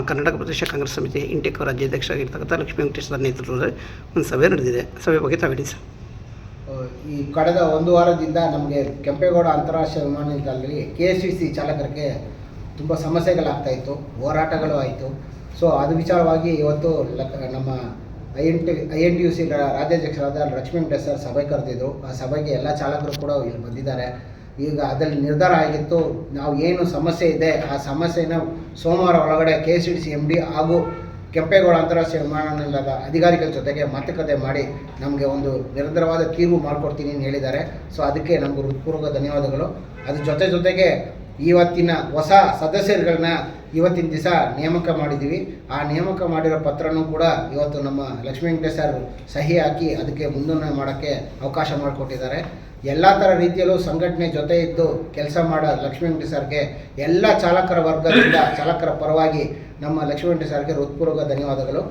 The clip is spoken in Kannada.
ಕರ್ನಾಟಕ ಪ್ರದೇಶ ಕಾಂಗ್ರೆಸ್ ಸಮಿತಿ ಇಂಟೆಕ್ ರಾಜ್ಯಾಧ್ಯಕ್ಷರಾಗಿರ್ತಕ್ಕಂಥ ಲಕ್ಷ್ಮೀ ವೆಂಕಟೇಶ್ ಸರ್ ನೇತೃತ್ವದಲ್ಲಿ ಒಂದು ಸಭೆ ನಡೆದಿದೆ. ಸಭೆ ಬಗ್ಗೆ ತಾವೇಳಿ ಸರ್. ಈ ಕಳೆದ ಒಂದು ವಾರದಿಂದ ನಮಗೆ ಕೆಂಪೇಗೌಡ ಅಂತಾರಾಷ್ಟ್ರೀಯ ವಿಮಾನ ನಿಲ್ದಾಣದಲ್ಲಿ KSVC ಚಾಲಕರಿಗೆ ತುಂಬ ಸಮಸ್ಯೆಗಳಾಗ್ತಾಯಿತ್ತು, ಹೋರಾಟಗಳು ಆಯಿತು. ಸೊ ಅದು ವಿಚಾರವಾಗಿ ಇವತ್ತು ನಮ್ಮ INTUC ರಾಜ್ಯಾಧ್ಯಕ್ಷರಾದ ಲಕ್ಷ್ಮೀ ವೆಂಕಟೇಶ್ ಸರ್ ಸಭೆ ಕರೆದಿದ್ರು. ಆ ಸಭೆಗೆ ಎಲ್ಲ ಚಾಲಕರು ಕೂಡ ಇಲ್ಲಿ ಬಂದಿದ್ದಾರೆ. ಈಗ ಅದರಲ್ಲಿ ನಿರ್ಧಾರ ಆಗಿತ್ತು, ನಾವು ಏನು ಸಮಸ್ಯೆ ಇದೆ ಆ ಸಮಸ್ಯೆನ ಸೋಮವಾರ ಒಳಗಡೆ KSTC MD ಹಾಗೂ ಕೆಂಪೇಗೌಡ ಅಂತಾರಾಷ್ಟ್ರೀಯ ವಿಮಾನ ನಿಲ್ದಾಣದ ಅಧಿಕಾರಿಗಳ ಜೊತೆಗೆ ಮಾತುಕತೆ ಮಾಡಿ ನಮಗೆ ಒಂದು ನಿರಂತರವಾದ ತೀರ್ವು ಮಾಡಿಕೊಡ್ತೀನಿ ಅಂತ ಹೇಳಿದ್ದಾರೆ. ಸೊ ಅದಕ್ಕೆ ನಮಗೂ ಹೃತ್ಪೂರ್ವಕ ಧನ್ಯವಾದಗಳು. ಅದ್ರ ಜೊತೆಗೆ ಇವತ್ತಿನ ಹೊಸ ಸದಸ್ಯರುಗಳನ್ನ ಇವತ್ತಿನ ದಿವಸ ನೇಮಕ ಮಾಡಿದ್ದೀವಿ. ಆ ನೇಮಕ ಮಾಡಿರೋ ಪತ್ರನೂ ಕೂಡ ಇವತ್ತು ನಮ್ಮ ಲಕ್ಷ್ಮೀ ವೆಂಕಟೇಶ್ ಸರ್ ಸಹಿ ಹಾಕಿ ಅದಕ್ಕೆ ಮುಂದೂಣೆ ಮಾಡೋಕ್ಕೆ ಅವಕಾಶ ಮಾಡಿಕೊಟ್ಟಿದ್ದಾರೆ. ಎಲ್ಲ ಥರ ರೀತಿಯಲ್ಲೂ ಸಂಘಟನೆ ಜೊತೆ ಇದ್ದು ಕೆಲಸ ಮಾಡೋ ಲಕ್ಷ್ಮೀ ವೆಂಕಟೇಶ್ ಸರ್ಗೆ ಎಲ್ಲ ಚಾಲಕರ ವರ್ಗದಿಂದ ಚಾಲಕರ ಪರವಾಗಿ ನಮ್ಮ ಲಕ್ಷ್ಮೀ ವೆಂಕಟೇಶ್ ಸರ್ಗೆ ಹೃತ್ಪೂರ್ವಕ ಧನ್ಯವಾದಗಳು.